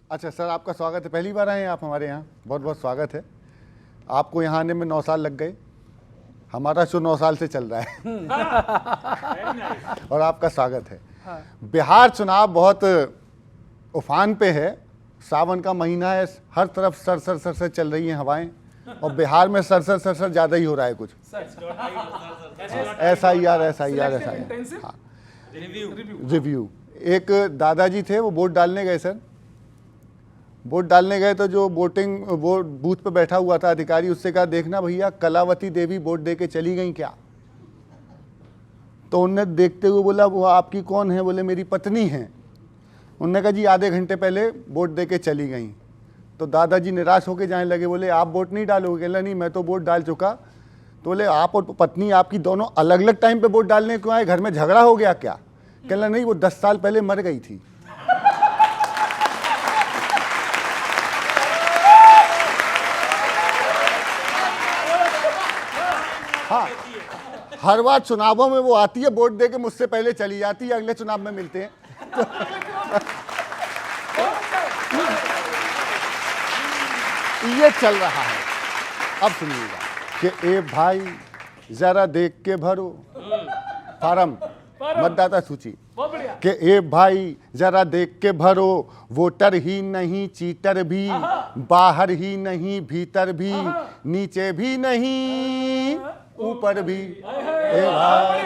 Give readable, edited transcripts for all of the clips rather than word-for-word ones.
अच्छा सर, आपका स्वागत है। पहली बार आए हैं आप हमारे यहाँ, बहुत बहुत स्वागत है। आपको यहाँ आने में 9 साल लग गए, हमारा शो 9 साल से चल रहा है और आपका स्वागत है। बिहार चुनाव बहुत उफान पे है, सावन का महीना है, हर तरफ सर सर सर सर चल रही हैं हवाएं, और बिहार में सर सर सर सर ज़्यादा ही हो रहा है कुछ। ऐसा ही यार, ऐसा ही यार, ऐसा ही। हाँ, रिव्यू। एक दादाजी थे, वो वोट डालने गए सर। वोट डालने गए तो जो वो बूथ पे बैठा हुआ था अधिकारी, उससे कहा, देखना भैया कलावती देवी वोट दे के चली गई क्या? तो उनने देखते हुए बोला, वो आपकी कौन है? बोले मेरी पत्नी है। उन्होंने कहा जी आधे घंटे पहले वोट दे के चली गई। तो दादाजी निराश होकर जाने लगे, बोले आप वोट नहीं डालोगे? कहला नहीं, मैं तो वोट डाल चुका। तो बोले आप और पत्नी आपकी दोनों अलग अलग टाइम पे वोट डालने क्यों आए? घर में झगड़ा हो गया क्या? कहला नहीं, वो 10 साल पहले मर गई थी। हाँ, हर बार चुनावों में वो आती है, वोट दे के मुझसे पहले चली जाती है, अगले चुनाव में मिलते हैं। ये चल रहा है। अब सुनिएगा कि ए भाई जरा देख के भरो फार्म, मतदाता सूची, कि ए भाई जरा देख के भरो, वोटर ही नहीं चीटर भी, बाहर ही नहीं भीतर भी, नीचे भी नहीं ऊपर भी। ए भाई,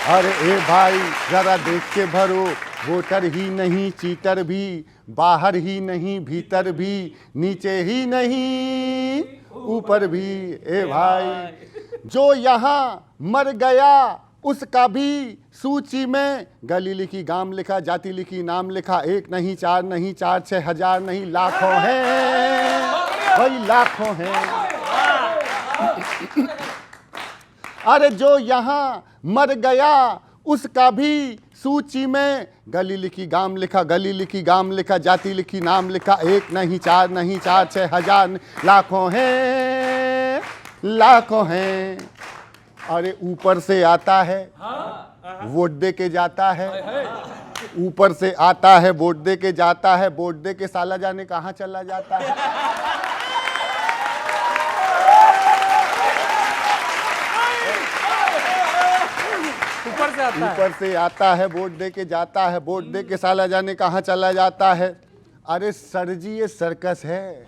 अरे ए भाई जरा देख के भरो, वोटर ही नहीं चीटर भी, बाहर ही नहीं भीतर भी, नीचे ही नहीं ऊपर भी। ए भाई जो यहाँ मर गया उसका भी सूची में गली लिखी, गांव लिखा, जाति लिखी, नाम लिखा, 1 नहीं 4 नहीं 4 6 हजार नहीं, लाखों हैं भाई, लाखों हैं। अरे जो यहाँ मर गया उसका भी सूची में गली लिखी, गांव लिखा, गली लिखी, गांव लिखा, जाति लिखी, नाम लिखा, 1 नहीं 4 नहीं 4 6 हजार, लाखों हैं, लाखों हैं। अरे ऊपर से आता है वोट दे के जाता है, ऊपर से आता है वोट दे के जाता है, वोट दे के साला जाने कहाँ चला जाता है। ऊपर से आता है वोट दे के जाता है, वोट दे के साला जाने कहाँ चला जाता है। अरे सर जी ये सर्कस है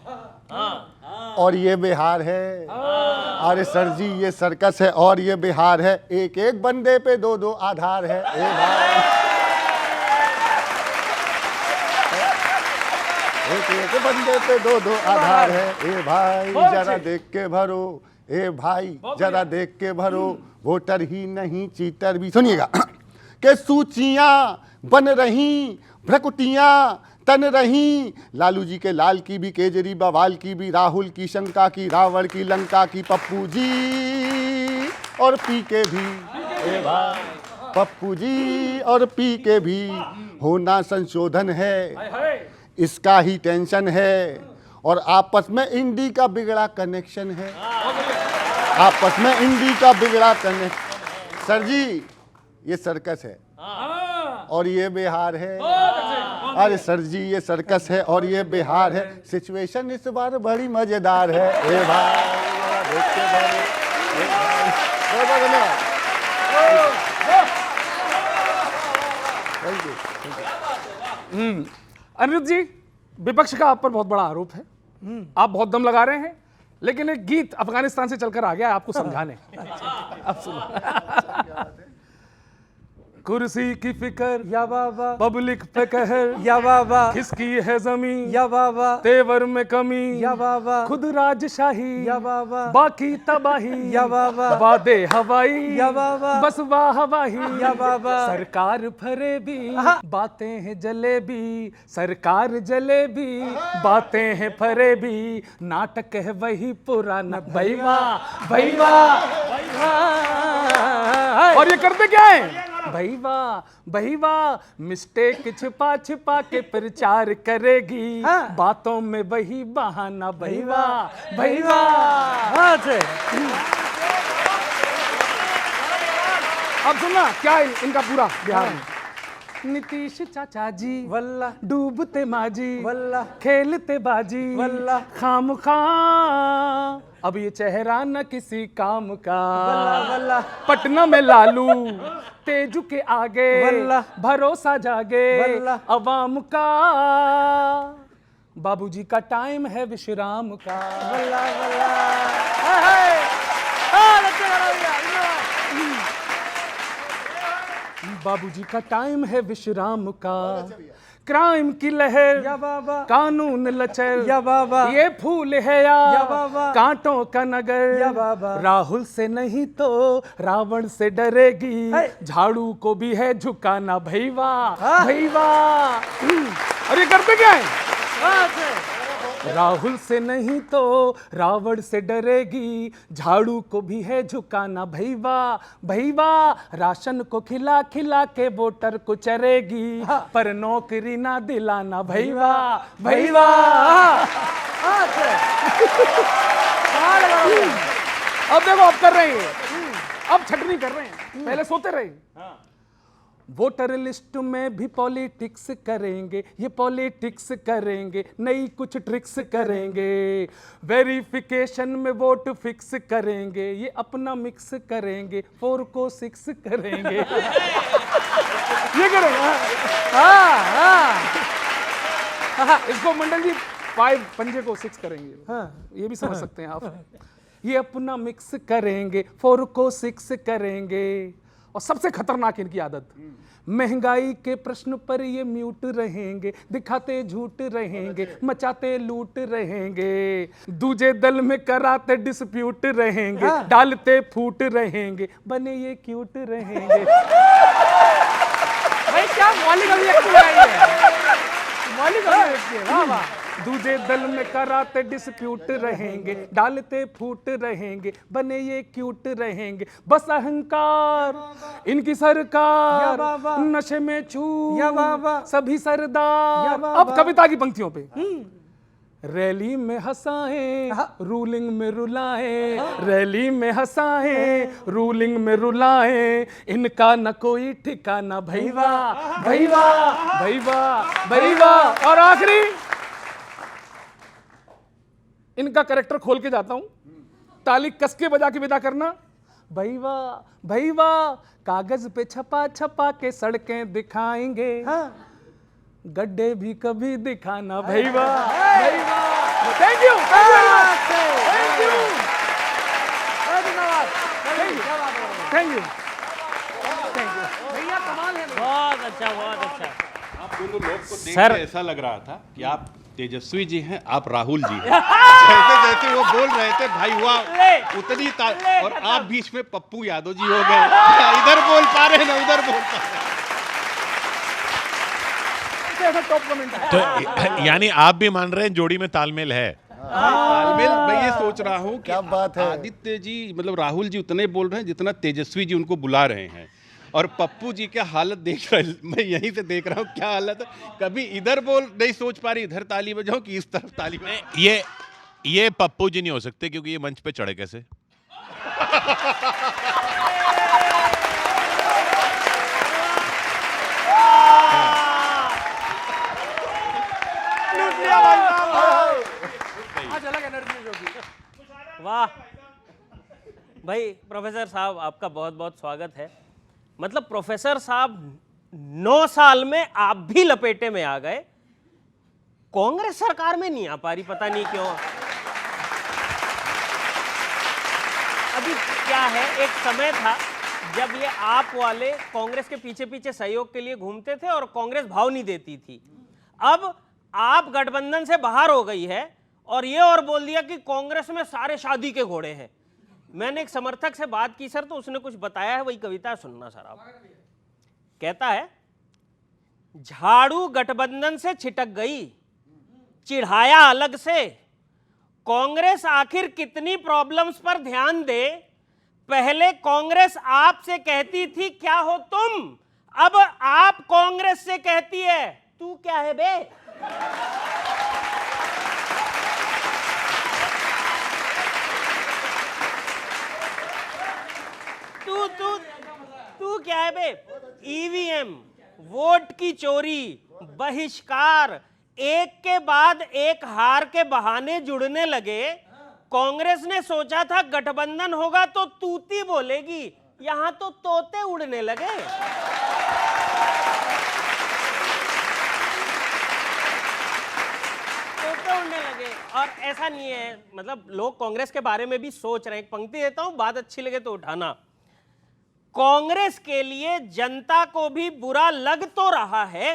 और ये बिहार है। अरे सर जी ये सर्कस है और ये बिहार है, एक एक बंदे पे 2-2 आधार है। ए भाई, एक एक बंदे पे 2-2 आधार है। ए भाई जरा देख के भरो, ए भाई जरा देख के भरो, वोटर ही नहीं चीटर भी। सुनिएगा कि सूचियां बन रही, भ्रकुटियां तन रही, लालू जी के लाल की भी, केजरीवाल की भी, राहुल की शंका की, रावण की लंका की, पप्पू जी और पी के भी। ए भाई पप्पू जी और पी के भी होना संशोधन है, इसका ही टेंशन है, और आपस में इंडी का बिगड़ा कनेक्शन है, आपस में इंडी का बिगड़ा कनेक्शन। सर जी ये सर्कस है और ये बिहार है। अरे सर जी ये सर्कस है और ये बिहार है, सिचुएशन इस बार बड़ी मजेदार है। ए भाई देख के भाई, बहुत बहुत धन्यवाद। अनिरुद्ध जी, विपक्ष का आप पर बहुत बड़ा आरोप है, आप बहुत दम लगा रहे हैं, लेकिन एक गीत अफगानिस्तान से चलकर आ गया है आपको समझाने। अब सुनो। कुर्सी की फिकर या बाबा, पब्लिक पे कहर या बाबा, किसकी है जमीन या बाबा, तेवर में कमी या बाबा, खुद राजशाही या बाबा, बाकी तबाही या बाबा, वादे हवाई या बाबा, बस वाहवाही या बाबा, सरकार फरेबी बातें हैं जलेबी, सरकार जलेबी बातें हैं फरेबी, नाटक है वही पुराना, भैया भैया। और ये करते क्या है? भैया भैया मिस्टेक छिपा छिपा के प्रचार करेगी, बातों में वही बहाना, भैया भैया। अब सुनना क्या है इनका पूरा बिहार में। नीतीश चाचा जी वल्ला डूबते माजी वल्ला खेलते बाजी वल्ला खाम खा अब ये चेहरा न किसी काम का वल्ला वल्ला पटना में लालू तेजू के आगे वल्ला भरोसा जागे वल्ला अवाम का बाबूजी का टाइम है विश्राम का वल्ला वल्ला बाबूजी का टाइम है विश्राम का क्राइम की लहर या बाबा कानून लचर या बाबा ये फूल है या या बाबा कांटों का नगर या बाबा राहुल से नहीं तो रावण से डरेगी है। झाड़ू को भी है झुकाना भैया हाँ। भैया और ये करते क्या है राहुल से नहीं तो रावण से डरेगी झाड़ू को भी है झुकाना भैया भैया राशन को खिला खिला के वोटर को चरेगी पर नौकरी ना दिलाना भैया भैया अब देखो अब कर रहे हैं अब छटनी कर रहे हैं पहले सोते रहे वोटर लिस्ट में भी पॉलिटिक्स करेंगे ये पॉलिटिक्स करेंगे नई कुछ ट्रिक्स करेंगे वेरिफिकेशन में वोट फिक्स करेंगे ये अपना मिक्स करेंगे 4 को 6 करेंगे ये करेंगे हाँ इसको मंडल जी 5 पंजे को 6 करेंगे हाँ ये भी समझ सकते हैं आप ये अपना मिक्स करेंगे 4 को 6 करेंगे और सबसे खतरनाक इनकी आदत महंगाई के प्रश्न पर ये म्यूट रहेंगे दिखाते झूठ रहेंगे मचाते लूट रहेंगे दूजे दल में कराते डिस्प्यूट रहेंगे डालते फूट रहेंगे बने ये क्यूट रहेंगे भाई क्या मौलिक अभिव्यक्ति है मौलिक अभिव्यक्ति है वाह वाह दूजे दल में कराते डिस्प्यूट रहेंगे डालते फूट रहेंगे बने ये क्यूट रहेंगे बस अहंकार इनकी सरकार नशे में चूर सभी सरदार अब कविता की पंक्तियों पे रैली में हंसाएं रूलिंग में रुलाएं रैली में हंसाएं रूलिंग में रुलाएं इनका न कोई ठिकाना भैया भैया भैया भैया और आखिरी इनका कैरेक्टर खोल के जाता हूं ताली कस के बजा के विदा करना भैया भैया कागज पे छपा छपा के सड़कें दिखाएंगे गड्ढे भी कभी दिखाना भैया भैया thank you thank you thank you भैया कमाल है बहुत अच्छा बहुत अच्छा आप दोनों लोग को देख सर- के ऐसा लग रहा था कि आप तेजस्वी जी हैं आप राहुल जी हैं जैसे जैसे वो बोल रहे थे भाई हुआ उतनी और आप बीच में पप्पू यादव जी हो गए इधर बोल पा रहे ना उधर बोल पा रहे टॉप कमेंट है तो यानी आप भी मान रहे हैं जोड़ी में तालमेल है तालमेल मैं ये सोच रहा हूँ कि क्या बात है। आदित्य जी मतलब राहुल जी उतने बोल रहे हैं जितना तेजस्वी जी उनको बुला रहे हैं और पप्पू जी क्या हालत देख रहे मैं यहीं से देख रहा हूँ क्या हालत है कभी इधर बोल नहीं सोच पा रही इधर ताली बजाऊं कि इस तरफ ताली बजाऊं ये पप्पू जी नहीं हो सकते क्योंकि ये मंच पे चढ़े कैसे आज अलग एनर्जी होगी वाह भाई प्रोफेसर साहब आपका बहुत बहुत स्वागत है मतलब प्रोफेसर साहब 9 साल में आप भी लपेटे में आ गए कांग्रेस सरकार में नहीं आ पा रही पता नहीं क्यों अभी क्या है एक समय था जब ये आप वाले कांग्रेस के पीछे पीछे सहयोग के लिए घूमते थे और कांग्रेस भाव नहीं देती थी अब आप गठबंधन से बाहर हो गई है और ये और बोल दिया कि कांग्रेस में सारे शादी के घोड़े हैं मैंने एक समर्थक से बात की सर तो उसने कुछ बताया है वही कविता सुनना सर आप कहता है झाड़ू गठबंधन से छिटक गई चिढ़ाया अलग से कांग्रेस आखिर कितनी प्रॉब्लम्स पर ध्यान दे पहले कांग्रेस आपसे कहती थी क्या हो तुम अब आप कांग्रेस से कहती है तू क्या है बे तू तू तू क्या है बे ईवीएम वोट की चोरी, बहिष्कार, एक के बाद एक हार के बहाने जुड़ने लगे। कांग्रेस ने सोचा था गठबंधन होगा तो तूती बोलेगी, यहां तो तोते उड़ने लगे। तोते उड़ने लगे। और ऐसा नहीं है, मतलब लोग कांग्रेस के बारे में भी सोच रहे हैं। एक पंक्ति देता हूं, बात अच्छी लगे तो उठाना। कांग्रेस के लिए जनता को भी बुरा लग तो रहा है,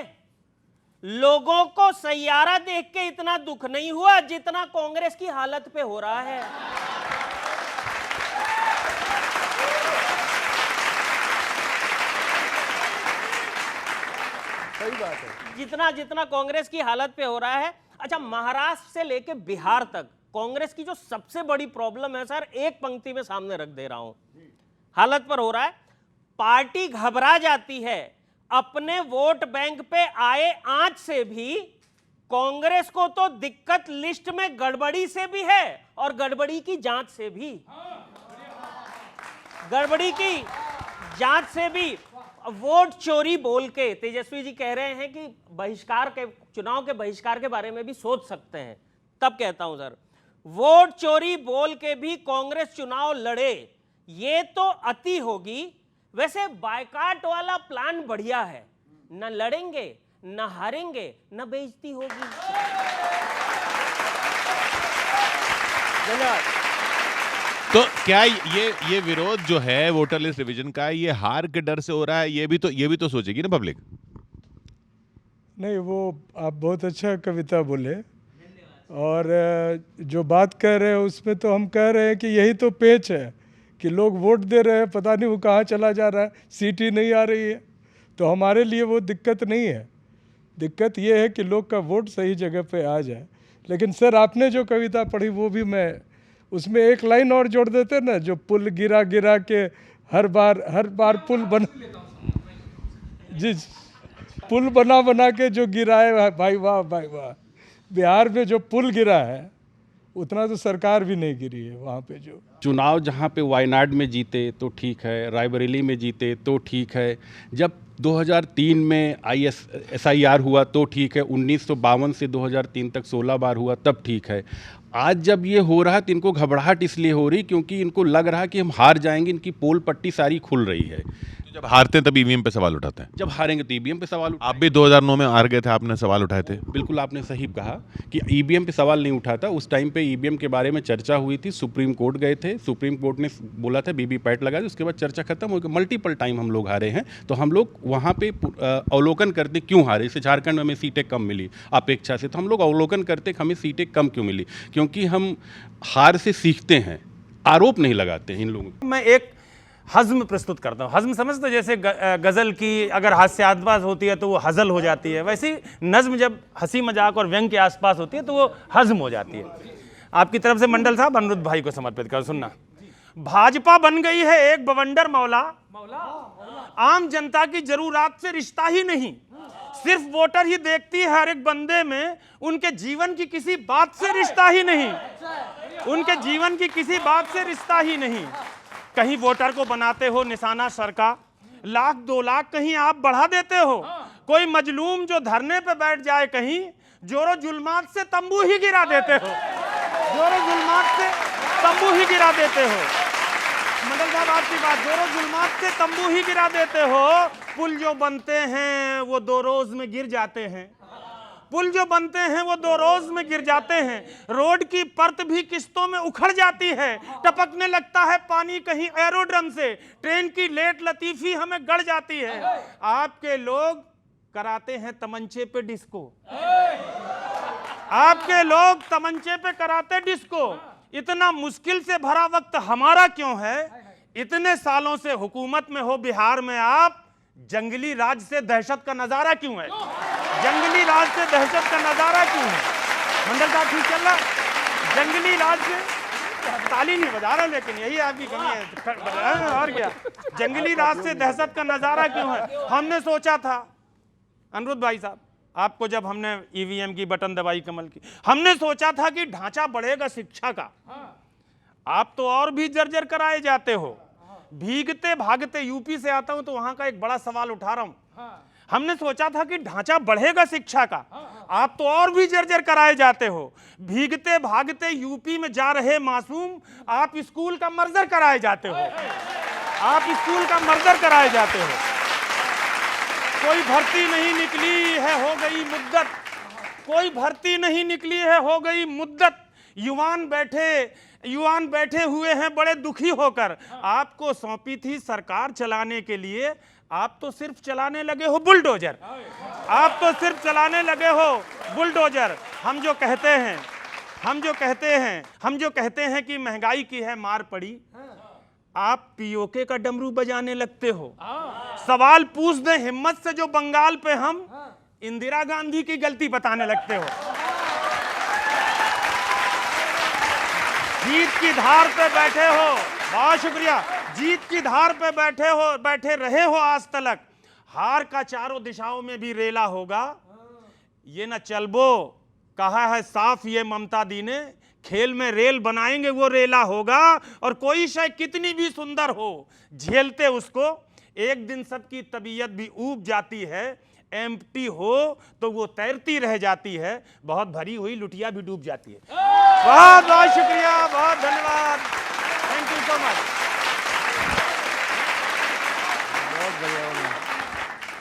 लोगों को सैयारा देख के इतना दुख नहीं हुआ जितना कांग्रेस की हालत पे हो रहा है। सही बात है। जितना जितना कांग्रेस की हालत पे हो रहा है। अच्छा, महाराष्ट्र से लेके बिहार तक कांग्रेस की जो सबसे बड़ी प्रॉब्लम है सर, एक पंक्ति में सामने रख दे रहा हूं, हालत पर हो रहा है। पार्टी घबरा जाती है अपने वोट बैंक पे आए आंच से भी। कांग्रेस को तो दिक्कत लिस्ट में गड़बड़ी से भी है और गड़बड़ी की जांच से भी। गड़बड़ी की जांच से भी। वोट चोरी बोल के तेजस्वी जी कह रहे हैं कि बहिष्कार के, चुनाव के बहिष्कार के बारे में भी सोच सकते हैं। तब कहता हूं सर, वोट चोरी बोल के भी कांग्रेस चुनाव लड़े, ये तो अति होगी। वैसे बायकाट वाला प्लान बढ़िया है, न लड़ेंगे न हारेंगे न बेइज्जती होगी। धन्यवाद। तो क्या ये विरोध जो है वोटर लिस्ट रिवीजन का, ये हार के डर से हो रहा है? ये भी तो सोचेगी ना पब्लिक। नहीं, वो आप बहुत अच्छा कविता बोले, और जो बात कह रहे हैं उसमें तो हम कह रहे हैं कि यही तो पेच है कि लोग वोट दे रहे हैं, पता नहीं वो कहाँ चला जा रहा है, सीट ही नहीं आ रही है। तो हमारे लिए वो दिक्कत नहीं है। दिक्कत ये है कि लोग का वोट सही जगह पे आ जाए। लेकिन सर, आपने जो कविता पढ़ी वो भी मैं उसमें एक लाइन और जोड़ देते ना, जो पुल गिरा गिरा के हर बार पुल बन जी पुल बना बना के जो गिराए, भाई वाह भाई वाह। बिहार में जो पुल गिरा है उतना तो सरकार भी नहीं गिरी है वहाँ पे। जो चुनाव जहाँ पे वायनाड में जीते तो ठीक है, रायबरेली में जीते तो ठीक है, जब 2003 में SIR हुआ तो ठीक है, 1952 से 2003 तक 16 बार हुआ तब ठीक है। आज जब ये हो रहा है तो इनको घबराहट इसलिए हो रही क्योंकि इनको लग रहा है कि हम हार जाएंगे, इनकी पोल पट्टी सारी खुल रही है। तो जब हारते हैं तब ईवीएम पे सवाल उठाते हैं। जब हारेंगे तो ईवीएम पे सवाल आप भी 2009 में हार गए थे, आपने सवाल उठाए थे। बिल्कुल आपने सही कहा कि ईवीएम पे सवाल नहीं उठाता। उस टाइम पे ईवीएम के बारे में चर्चा हुई थी, सुप्रीम कोर्ट गए थे, सुप्रीम कोर्ट ने बोला था वीवीपैट लगा दे, उसके बाद चर्चा खत्म हो गई। मल्टीपल टाइम हम लोग हारे हैं, तो हम लोग वहाँ पे अवलोकन करते क्यों हारे। जैसे झारखंड में हमें सीटें कम मिली अपेक्षा से, तो हम लोग अवलोकन करते हमें सीटें कम क्यों मिली, क्योंकि हम हार से सीखते हैं, आरोप नहीं लगाते हैं इन लोगों को। मैं एक हज़्म प्रस्तुत करता हूँ। हज़्म समझते हो, जैसे गज़ल की अगर हास्यास्पद होती है तो वो हज़ल हो जाती है, वैसे ही नज़्म जब हंसी मजाक और व्यंग के आसपास होती है तो वो हज़्म हो जाती है। आपकी तरफ से मंडल साहब अनिरुद्ध भाई को समर्पित कर सुनना। भाजपा बन गई है एक बवंडर मौला, आम जनता की जरूरत से रिश्ता ही नहीं, सिर्फ वोटर ही देखती है हर एक बंदे में, उनके जीवन की किसी बात से रिश्ता ही नहीं, उनके जीवन की किसी बात से रिश्ता ही नहीं। कहीं वोटर को बनाते हो निशाना सर का, लाख 2 लाख कहीं आप बढ़ा देते हो। कोई मजलूम जो धरने पे बैठ जाए कहीं, जोरो जुल्मात से तंबू ही गिरा देते हो, जोरो जुल्मात से तंबू ही गिरा देते हो। मंडल साहब आपकी बात, जोरो जुल्मात से तंबू ही गिरा देते हो। पुल जो बनते हैं वो 2 रोज में गिर जाते हैं, पुल जो बनते हैं वो 2 रोज में गिर जाते हैं। रोड की परत भी किस्तों में उखड़ जाती है, टपकने लगता है पानी कहीं एरोड्रम से, ट्रेन की लेट लतीफी हमें गड़ जाती है। आपके लोग कराते हैं तमंचे पे डिस्को, आपके लोग तमंचे पे कराते डिस्को। इतना मुश्किल से भरा वक्त हमारा क्यों है? इतने सालों से हुकूमत में हो बिहार में आप, जंगली राज से दहशत का नजारा क्यों है? जंगली राज से दहशत का नजारा क्यों है? मंडल साहब ठीक चल रहा? जंगली राज से ताली नहीं बजा रहा, लेकिन यही आपकी कमी है। और क्या, जंगली राज से दहशत का नजारा क्यों है? हमने सोचा था अनिरुद्ध भाई साहब, आपको जब हमने ईवीएम की बटन दबाई कमल की, हमने सोचा था कि ढांचा बढ़ेगा शिक्षा का। आप तो और भी जर्जर कराए जाते हो। भीगते भागते यूपी से आता हूं तो वहां का एक बड़ा सवाल उठा रहा हूं। हमने सोचा था कि ढांचा बढ़ेगा शिक्षा का, आप तो और भी जर्जर कराए जाते हो। भीगते भागते यूपी में जा रहे मासूम, आप स्कूल का मर्जर कराए जाते हो, आप स्कूल का मर्जर कराए जाते हो। कोई भर्ती नहीं निकली है, हो गई मुद्दत, कोई भर्ती नहीं निकली है, हो गई मुद्दत। युवान बैठे हुए हैं बड़े दुखी होकर। आपको सौंपी थी सरकार चलाने के लिए, आप तो सिर्फ चलाने लगे हो बुलडोजर, आप तो सिर्फ चलाने लगे हो बुलडोजर। हम जो कहते हैं कि महंगाई की है मार पड़ी, आप पीओके का डमरू बजाने लगते हो। सवाल पूछ दे हिम्मत से जो बंगाल पे, हम इंदिरा गांधी की गलती बताने लगते हो। जीत की धार पे बैठे हो, बहुत शुक्रिया, जीत की धार पे बैठे रहे हो आज तलक। हार का चारों दिशाओं में भी रेला होगा, ये न चलबो कहा है साफ ये ममता दी ने। खेल में रेल बनाएंगे वो रेला होगा, और कोई शय कितनी भी सुंदर हो झेलते उसको एक दिन सबकी तबीयत भी ऊब जाती है। एम्प्टी हो तो वो तैरती रह जाती है, बहुत भरी हुई लुटिया भी डूब जाती है। बहुत बहुत शुक्रिया, बहुत धन्यवाद, थैंक यू सो मच।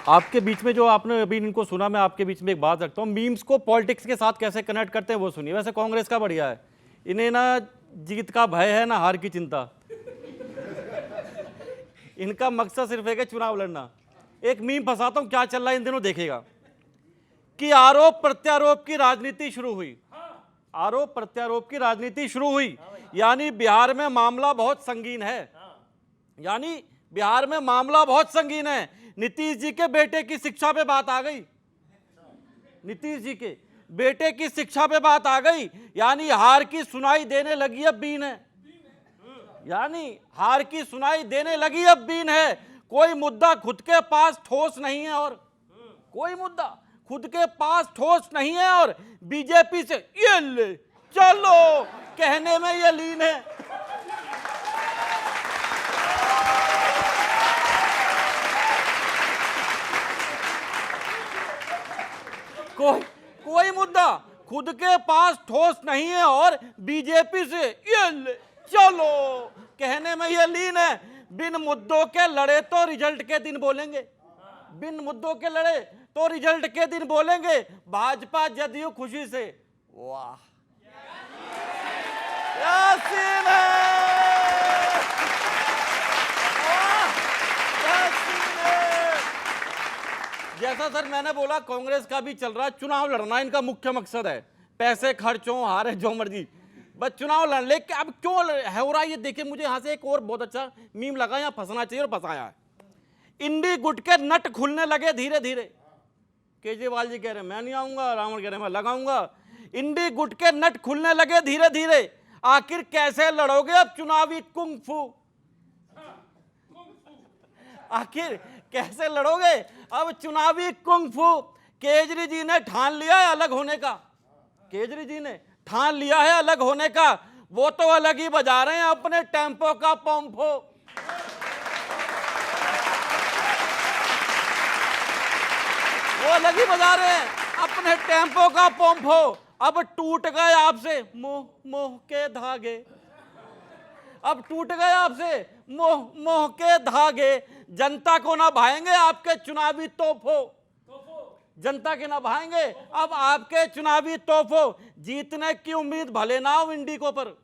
आपके बीच में जो आपने अभी इनको सुना, मैं आपके बीच में एक बात रखता हूँ, मीम्स को पॉलिटिक्स के साथ कैसे कनेक्ट करते हैं वो सुनिए। वैसे कांग्रेस का बढ़िया है, इन्हें ना जीत का भय है ना हार की चिंता। इनका मकसद सिर्फ है कि चुनाव लड़ना। एक मीम फंसाता हूं, क्या चल रहा है इन दिनों देखेगा, कि आरोप प्रत्यारोप की राजनीति शुरू हुई, आरोप प्रत्यारोप की राजनीति शुरू हुई, यानी बिहार में मामला बहुत संगीन है, यानी बिहार में मामला बहुत संगीन है। नीतीश जी के बेटे की शिक्षा पे बात आ गई, नीतीश जी के बेटे की शिक्षा पे बात आ गई, यानी हार की सुनाई देने लगी अब बीन है, यानी हार की सुनाई देने लगी अब बीन है। कोई मुद्दा खुद के पास ठोस नहीं है, और कोई मुद्दा खुद के पास ठोस नहीं है, और बीजेपी से ये ले चलो कहने में ये लीन है। कोई मुद्दा खुद के पास ठोस नहीं है, और बीजेपी से ये ले चलो कहने में ये लीन है। बिन मुद्दों के लड़े तो रिजल्ट के दिन बोलेंगे, बिन मुद्दों के लड़े तो रिजल्ट के दिन बोलेंगे। भाजपा जदयू खुशी से, वाह क्या सीन है, वाह क्या सीन है। जैसा सर मैंने बोला, कांग्रेस का भी चल रहा है, चुनाव लड़ना इनका मुख्य मकसद है, पैसे खर्च हो हारे जो मर्जी, बस चुनाव लड़। लेकिन अब क्यों हो रहा है ये देखिए, मुझे यहाँ से एक और बहुत अच्छा मीम लगा, यहाँ फंसना चाहिए और फंसाया है। इंडी गुट के नट खुलने लगे धीरे धीरे, केजरीवाल जी कह रहे हैं मैं नहीं आऊंगा, रावण कह रहे हैं मैं लगाऊंगा। इंडी गुट के नट खुलने लगे धीरे धीरे, आखिर कैसे लड़ोगे अब चुनावी कुंग फू, आखिर कैसे लड़ोगे अब चुनावी कुंग फू। केजरी जी ने ठान लिया है अलग होने का, केजरी जी ने ठान लिया है अलग होने का, वो तो अलग ही बजा रहे हैं अपने टेम्पो का पंपो। वो अलग ही बजा रहे हैं अपने टेम्पो का पंपो। अब टूट गए आपसे मोह मोह के धागे, अब टूट गए आपसे मोह मोह के धागे। जनता को ना भाएंगे आपके चुनावी तोहफो, जनता के ना भाएंगे अब आपके चुनावी तोहफो। जीतने की उम्मीद भले ना हो इंडी को पर,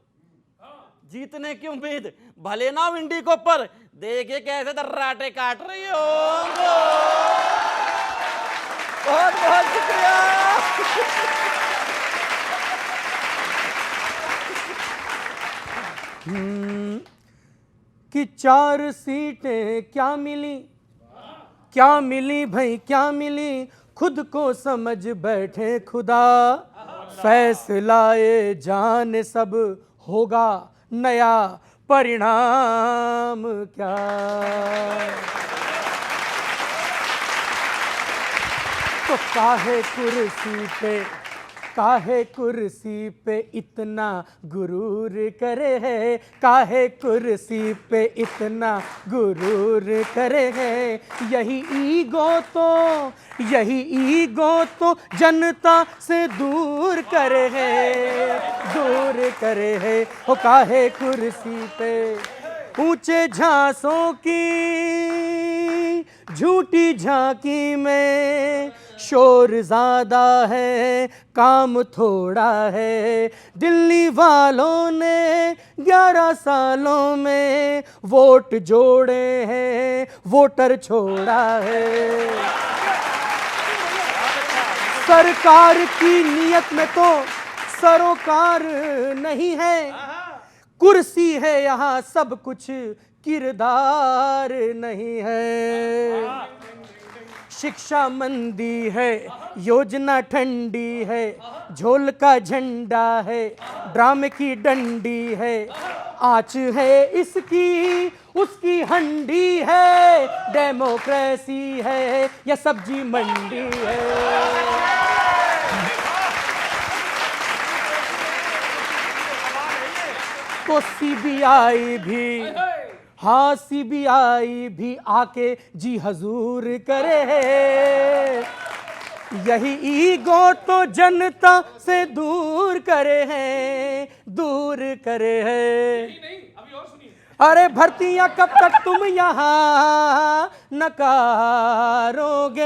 जीतने की उम्मीद भले ना हो इंडी को पर, देखिए कैसे दर्राटे काट रही हो। बहुत बहुत शुक्रिया। कि 4 सीटें क्या मिली, क्या मिली भाई क्या मिली, खुद को समझ बैठे खुदा, फैसलाए जान सब होगा नया परिणाम क्या। तो काहे कुर्सी पे काहे कुर्सी पे इतना गुरूर करे है, काहे कुर्सी पे इतना गुरूर करे है। यही ईगो तो जनता से दूर करे है, दूर करे है। ओ काहे कुर्सी पे ऊंचे झांसों की झूठी झांकी में शोर ज्यादा है, काम थोड़ा है। दिल्ली वालों ने 11 सालों में वोट जोड़े हैं, वोटर छोड़ा है। सरकार की नीयत में तो सरोकार नहीं है, कुर्सी है यहाँ सब कुछ, किरदार नहीं है। शिक्षा मंदी है, योजना ठंडी है, झोल का झंडा है, ड्रामे की डंडी है। आँच है इसकी, उसकी हंडी है, डेमोक्रेसी है या सब्जी मंडी है। तो सीबीआई भी आके जी हजूर करे है। यही ईगो तो जनता से दूर करे है, दूर करे है। अरे भर्तियां कब तक तुम यहाँ नकारोगे,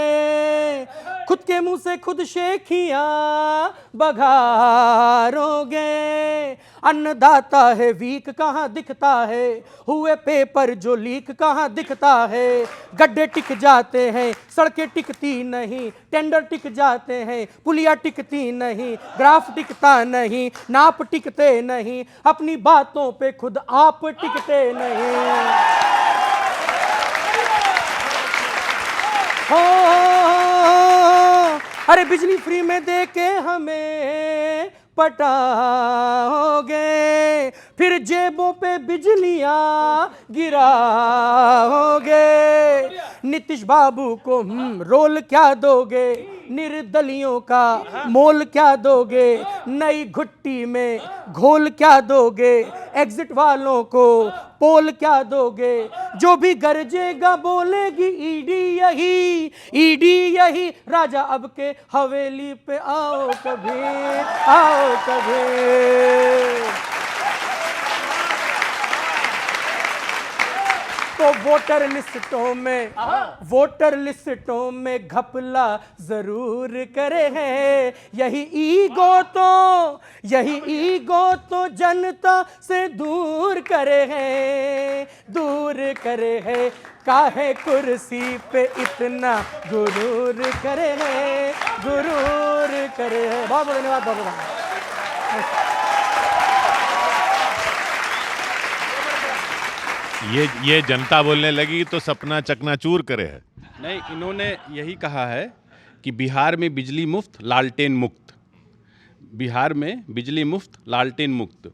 खुद के मुंह से खुद शेखियां बघारोगे। अन्नदाता है वीक कहाँ दिखता है, हुए पेपर जो लीक कहाँ दिखता है। गड्ढे टिक जाते हैं, सड़कें टिकती नहीं, टेंडर टिक जाते हैं, पुलिया टिकती नहीं, ग्राफ टिकता नहीं, नाप टिकते नहीं, अपनी बातों पे खुद आप टिकते नहीं। हो अरे बिजली फ्री में दे के हमें पटाओगे, फिर जेबों पे बिजलियां गिराओगे। नीतीश बाबू को रोल क्या दोगे, निर्दलियों का मोल क्या दोगे, नई घुट्टी में घोल क्या दोगे, एग्जिट वालों को पोल क्या दोगे। जो भी गरजेगा बोलेगी ईडी यही, राजा अब के हवेली पे आओ कभी, आओ कभी। तो वोटर लिस्टों में घपला जरूर करे हैं। यही ईगो तो जनता से दूर करे हैं, दूर करे हैं। काहे कुर्सी पे इतना गुरूर करे हैं, गुरूर करे हैं। बहुत बहुत धन्यवाद, बहुत बहुत धन्यवाद। ये जनता बोलने लगी तो सपना चकनाचूर करे है। नहीं, इन्होंने यही कहा है कि बिहार में बिजली मुफ्त लालटेन मुक्त, बिहार में बिजली मुफ्त लालटेन मुक्त।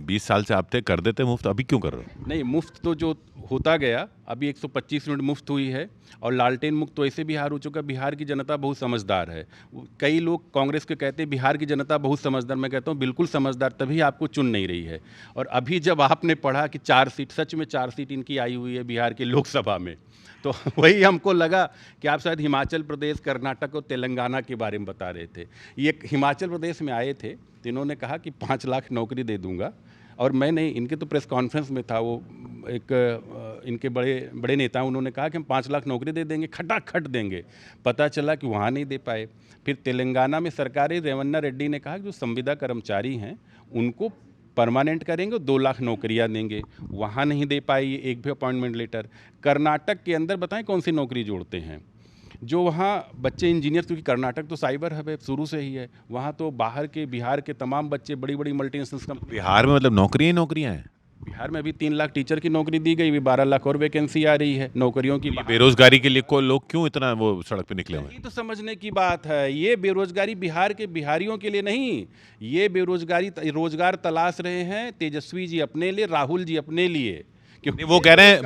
20 साल से आप थे कर देते मुफ्त, अभी क्यों कर रहे हो? नहीं, मुफ्त तो जो होता गया, अभी 125 यूनिट मुफ्त हुई है और लालटेन मुक्त तो ऐसे बिहार हो चुका। बिहार की जनता बहुत समझदार है। कई लोग कांग्रेस के कहते हैं बिहार की जनता बहुत समझदार, मैं कहता हूँ बिल्कुल समझदार, तभी आपको चुन नहीं रही है। और अभी जब आपने पढ़ा कि 4 सीट, सच में 4 सीट इनकी आई हुई है बिहार की लोकसभा में, तो वही हमको लगा कि आप शायद हिमाचल प्रदेश, कर्नाटक और तेलंगाना के बारे में बता रहे थे। ये हिमाचल प्रदेश में आए थे तो इन्होंने कहा कि 5 लाख नौकरी दे दूंगा, और मैं नहीं, इनके तो प्रेस कॉन्फ्रेंस में था, वो एक इनके बड़े नेता, उन्होंने कहा कि हम 5 लाख नौकरी दे देंगे, खटाखट देंगे। पता चला कि वहाँ नहीं दे पाए। फिर तेलंगाना में सरकारी रेवन्ना रेड्डी ने कहा कि जो संविदा कर्मचारी हैं उनको परमानेंट करेंगे, 2 लाख नौकरियां देंगे, वहाँ नहीं दे पाई एक भी अपॉइंटमेंट लेटर। कर्नाटक के अंदर बताएं कौन सी नौकरी जोड़ते हैं, जो वहाँ बच्चे इंजीनियर, क्योंकि कर्नाटक तो साइबर हब है शुरू से ही है, वहाँ तो बाहर के, बिहार के तमाम बच्चे बड़ी बड़ी मल्टीनेशनल कंपनी। बिहार में मतलब नौकरियां हैं। बिहार में अभी 3 लाख टीचर की नौकरी दी गई, 12 लाख और वैकेंसी आ रही है नौकरियों की। बेरोजगारी के लिए कोई लोग क्यों इतना वो सड़क पे निकले हुए हैं? ये तो समझने की बात है। ये बेरोजगारी बिहार के बिहारियों के लिए नहीं, ये बेरोजगारी रोजगार तलाश रहे हैं तेजस्वी जी अपने लिए, राहुल जी अपने लिए। नहीं, वो कह रहे हैं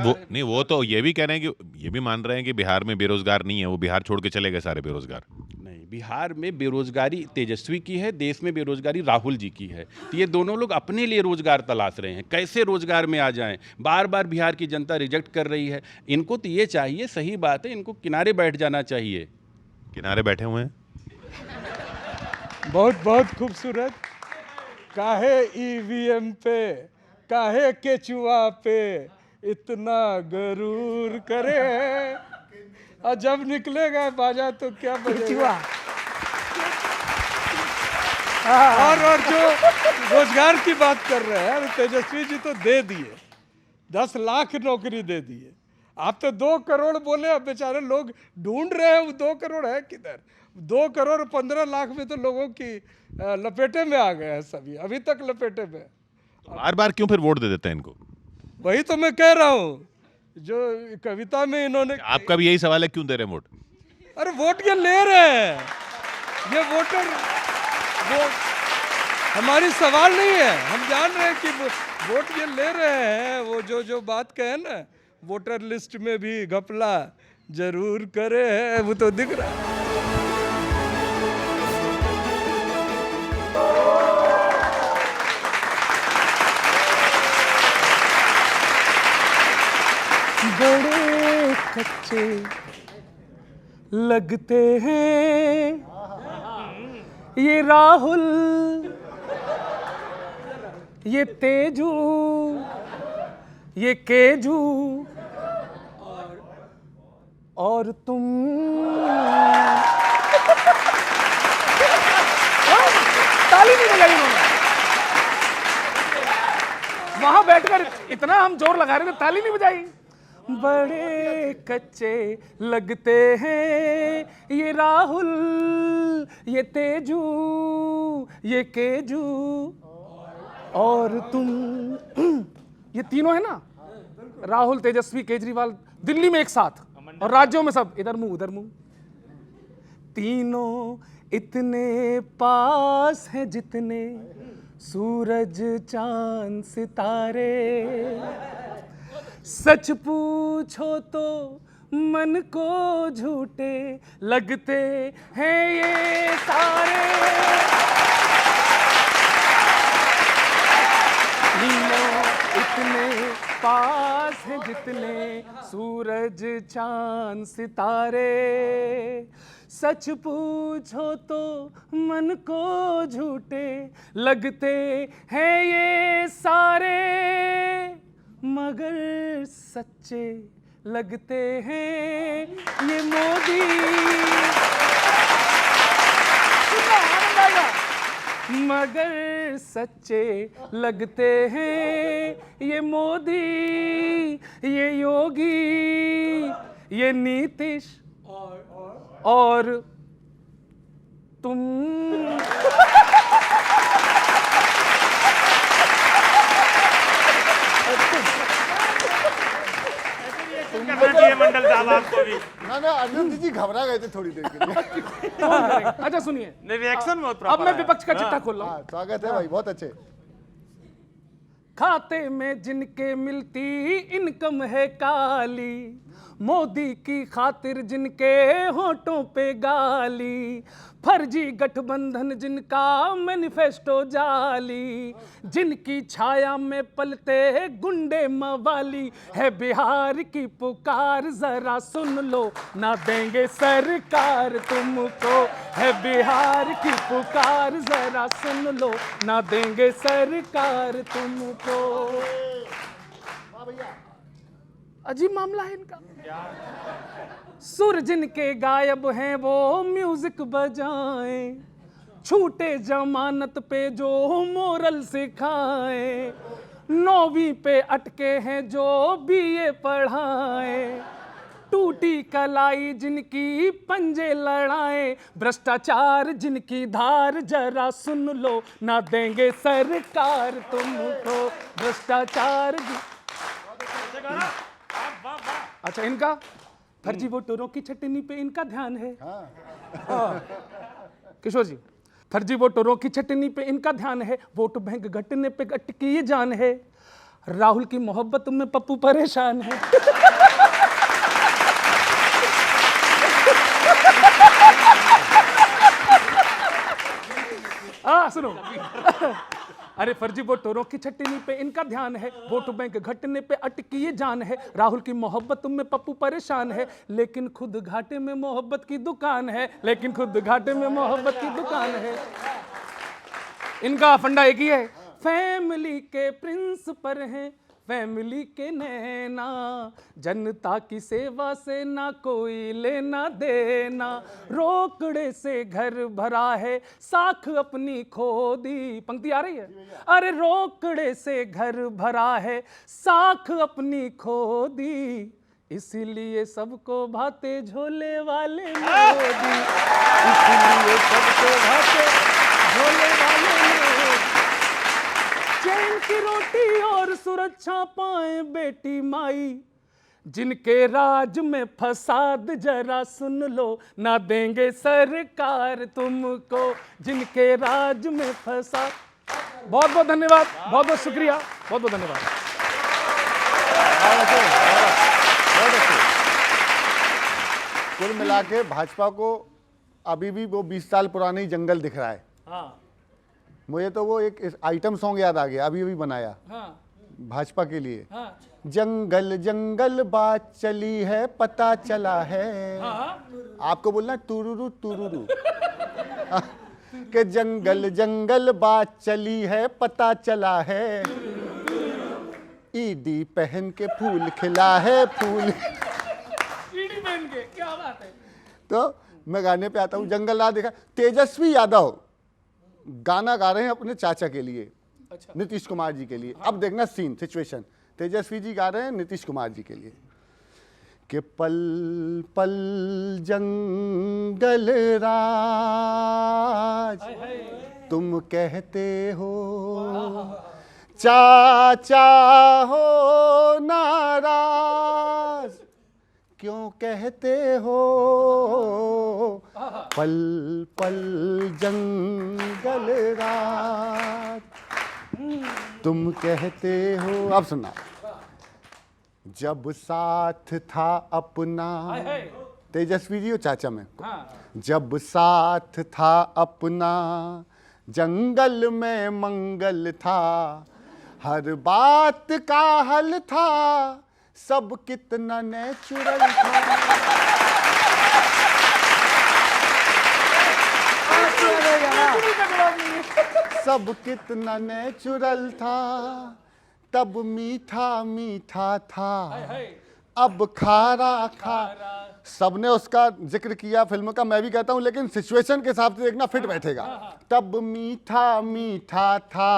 वो तो ये भी कह रहे हैं कि ये भी मान रहे हैं कि बिहार में बेरोजगार नहीं है, वो बिहार छोड़ के चले गए सारे बेरोजगार। नहीं, बिहार में बेरोजगारी तेजस्वी की है, देश में बेरोजगारी राहुल जी की है। तो ये दोनों लोग अपने लिए रोजगार तलाश रहे हैं, कैसे रोजगार में आ जाएं। बार बार बिहार की जनता रिजेक्ट कर रही है। इनको तो ये चाहिए, सही बात है, इनको किनारे बैठ जाना चाहिए। किनारे बैठे हुए हैं। बहुत बहुत खूबसूरत। काहे ईवीएम पे, काहे केचुआ पे इतना गरूर करे, और जब निकलेगा बाजा तो क्या बजेगा। और जो रोजगार की बात कर रहे हैं, तेजस्वी जी तो दे दिए, 10 लाख नौकरी दे दिए। आप तो 2 करोड़ बोले, अब बेचारे लोग ढूंढ रहे हैं वो 2 करोड़ है किधर। 2 करोड़ 15 लाख में तो लोगों की लपेटे में आ गए हैं सभी, अभी तक लपेटे में। बार बार क्यों फिर वोट दे देते हैं इनको? वही तो मैं कह रहा हूँ, जो कविता में इन्होंने। आपका भी यही सवाल है, क्यों दे रहे हैं वोट? अरे वोट ये ले रहे हैं, ये वोटर वो हमारी सवाल नहीं है। हम जान रहे हैं कि वोट ये ले रहे हैं। वो जो बात कहे ना, वोटर लिस्ट में भी घपला जरूर करे है, वो तो दिख रहा है। बड़े कच्चे लगते हैं ये राहुल, ये तेजू, ये केजू, और तुम। ताली नहीं बजाई उन्होंने। वहां बैठकर इतना हम जोर लगा रहे थे, ताली नहीं बजाई। बड़े कच्चे लगते हैं ये राहुल, ये तेजू, ये केजू, और तुम। ये तीनों है ना, राहुल, तेजस्वी, केजरीवाल, दिल्ली में एक साथ, और राज्यों में सब इधर मुंह उधर मुंह। तीनों इतने पास हैं जितने सूरज चांद सितारे। सच पूछो तो मन को झूठे लगते हैं ये सारे। तीनों इतने पास हैं जितने सूरज चांद सितारे। सच पूछो तो मन को झूठे लगते हैं ये सारे, मगर सच्चे लगते हैं ये मोदी। मगर सच्चे लगते हैं ये मोदी, ये योगी, ये नीतीश, और तुम। करना चाहिए मंडल साहब आपको भी। ना अनिरुद्ध जी घबरा गए थे थोड़ी देर के लिए। अच्छा सुनिए, रिएक्शन बहुत अब प्रॉपर मैं है। विपक्ष का चिट्ठा खोल रहा हूं। स्वागत है भाई, बहुत अच्छे। खाते में जिनके मिलती इनकम है काली, मोदी की खातिर जिनके होठों पे गाली, फर्जी गठबंधन जिनका मैनिफेस्टो जाली, जिनकी छाया में पलते गुंडे मवाली, है बिहार की पुकार जरा सुन लो, ना देंगे सरकार तुमको, है बिहार की पुकार जरा सुन लो, ना देंगे सरकार तुमको। अजीब मामला है इनका। सुर जिनके गायब हैं वो म्यूजिक बजाएं, छूटे जमानत पे जो मोरल सिखाएं, 9वीं पे अटके हैं जो बीए पढ़ाएं, टूटी कलाई जिनकी पंजे लड़ाएं, भ्रष्टाचार जिनकी धार जरा सुन लो, ना देंगे सरकार तुमको, भ्रष्टाचार। अच्छा, इनका फर्जी वोटरों की छटनी पे इनका ध्यान है। किशोर जी, फर्जी वोटरों की छटनी पे इनका ध्यान है, वोट बैंक घटने पे अटकी ये जान है, राहुल की मोहब्बत में पप्पू परेशान है। सुनो अरे फर्जी वोटरों की छटनी पे इनका ध्यान है, वोट बैंक घटने पे अटकी ये जान है। राहुल की मोहब्बत में पप्पू परेशान है, लेकिन खुद घाटे में मोहब्बत की दुकान है, लेकिन खुद घाटे में मोहब्बत की दुकान है। इनका फंडा एक ही है, फैमिली के प्रिंस पर हैं फैमिली के नैना, जनता की सेवा से ना कोई लेना देना, रोकड़े से घर भरा है साख अपनी खोदी। पंक्ति आ रही है? अरे रोकड़े से घर भरा है साख अपनी खोदी, इसीलिए सबको भाते झोले वाले मोदी, इसीलिए सबको भाते झोले वाले मोदी। चैन की रोटी और सुरक्षा पाए बेटी माई, जिनके राज में फसाद जरा सुन लो, ना देंगे सरकार तुमको, जिनके राज में फसाद। बहुत बहुत धन्यवाद, बहुत बहुत शुक्रिया, बहुत बहुत धन्यवाद। कुल मिला के भाजपा को अभी भी वो 20 साल पुराना ही जंगल दिख रहा है। हाँ मुझे तो वो एक आइटम सॉन्ग याद आ गया, अभी अभी बनाया हाँ भाजपा के लिए। हाँ जंगल जंगल बात चली है पता चला है, आपको बोलना तुरुरु तुरुरु कि जंगल जंगल बात चली है पता चला है, ईडी पहन के फूल खिला है फूल। ईडी पहन के, क्या बात है। तो मैं गाने पे आता हूँ। जंगल रात देखा, तेजस्वी यादव गाना गा रहे हैं अपने चाचा के लिए, अच्छा। नीतीश कुमार जी के लिए। अब देखना सीन सिचुएशन, तेजस्वी जी गा रहे हैं नीतीश कुमार जी के लिए कि पल पल जंगल राज तुम कहते हो, चाचा हो नाराज क्यों कहते हो, पल पल जंगल रात तुम कहते हो। अब सुनना, जब साथ था अपना, तेजस्वी जी और चाचा में, जब साथ था अपना जंगल में मंगल था, हर बात का हल था, सब कितना नेचुरल था। सब कितना नेचुरल था, तब मीठा मीठा था, अब खारा खारा। सबने उसका जिक्र किया फिल्म का, मैं भी कहता हूं, लेकिन सिचुएशन के हिसाब से देखना फिट बैठेगा। तब मीठा मीठा था,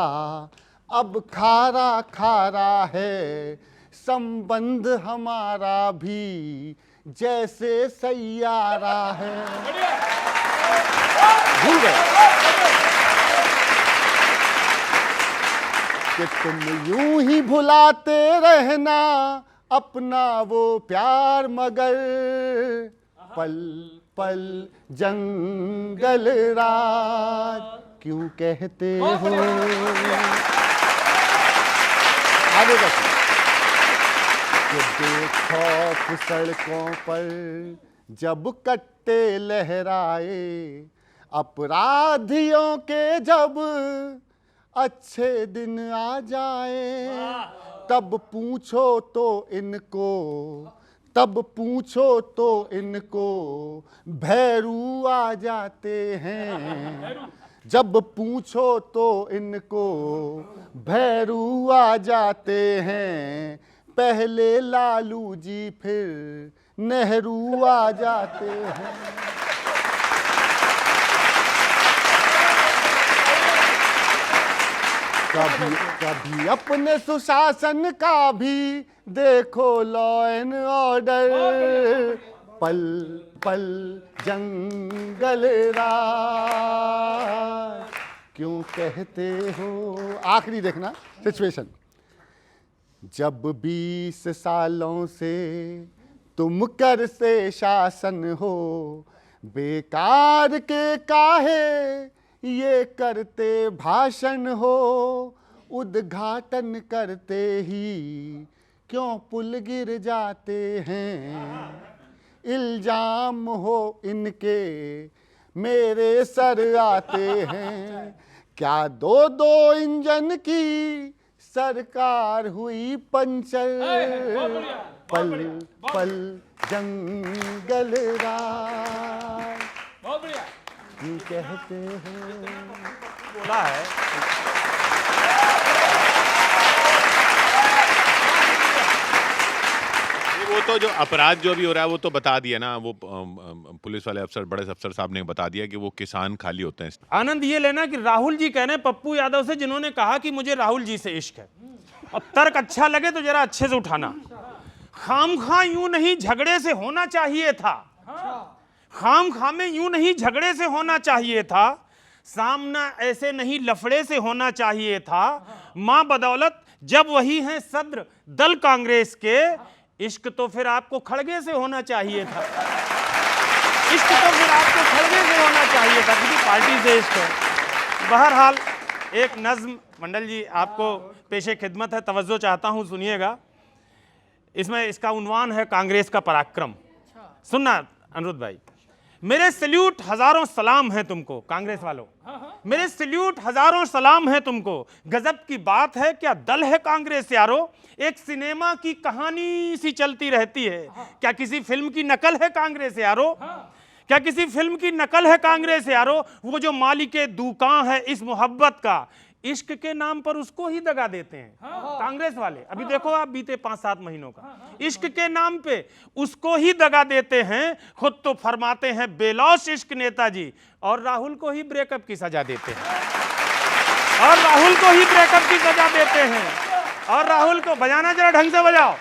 अब खारा खारा है, संबंध हमारा भी जैसे सैयारा है। भूल गए कि तुम यूं ही भुलाते रहना अपना वो प्यार, मगर पल पल जंगल राज क्यों कहते हो। आगे देखो कि देखो सड़कों पर जब कट्टे लहराए, अपराधियों के जब अच्छे दिन आ जाए, तब पूछो तो इनको, तब पूछो तो इनको भैरू आ जाते हैं। जब पूछो तो इनको भैरू आ जाते हैं, पहले लालू जी फिर नेहरू आ जाते हैं। कभी कभी अपने सुशासन का भी देखो लॉ एंड ऑर्डर, पल पल जंगल राज क्यों कहते हो। आखिरी देखना सिचुएशन, जब 20 सालों से तुम कर से शासन हो, बेकार के काहे ये करते भाषण हो, उद्घाटन करते ही क्यों पुल गिर जाते हैं। इल्जाम हो इनके मेरे सर आते हैं, क्या दो दो इंजन की सरकार हुई पंचर, पल पल जंगल राज, ये कहते हैं। बोला है वो तो जो अपराध जो भी हो रहा है वो तो बता दिया ना, वो पुलिस वाले अफसर, बड़े अफसर साहब ने बता दिया कि वो किसान खाली होते हैं। आनंद ये लेना कि राहुल जी कह रहे हैं पप्पू यादव से, जिन्होंने कहा कि मुझे राहुल जी से इश्क है। अब तर्क अच्छा लगे तो जरा अच्छे से उठाना। खामखा यूं नहीं झगड़े से होना चाहिए था, खामखा में यूं नहीं झगड़े से होना चाहिए था, सामना ऐसे नहीं लफड़े से होना चाहिए था। मां बदौलत जब वही हैं सद्र दल कांग्रेस के, इश्क तो फिर आपको खड़गे से होना चाहिए था, इश्क तो फिर आपको खड़गे से होना चाहिए था, क्योंकि पार्टी से इश्क है। बहरहाल एक नज्म, मंडल जी आपको पेशे खिदमत है, तवज्जो चाहता हूं, सुनिएगा। इसमें इसका उन्वान है कांग्रेस का पराक्रम। सुनना अनिरुद्ध भाई। मेरे सल्यूट हजारों सलाम है तुमको, कांग्रेस वालों, मेरे सल्यूट हजारों सलाम है तुमको। गजब की बात है क्या दल है कांग्रेस यारो, एक सिनेमा की कहानी सी चलती रहती है। क्या किसी फिल्म की नकल है कांग्रेस यारो, क्या किसी फिल्म की नकल है कांग्रेस यारो। वो जो मालिके दुकान है इस मोहब्बत का, इश्क के नाम पर उसको ही दगा देते हैं कांग्रेस वाले। अभी देखो आप बीते 5-7 महीनों का, इश्क के नाम पे उसको ही दगा देते हैं। खुद तो फरमाते हैं बेलौस इश्क नेताजी, और राहुल को ही ब्रेकअप की सजा देते हैं, और राहुल को ही ब्रेकअप की सजा देते हैं, और राहुल को बजाना जरा ढंग से बजाओ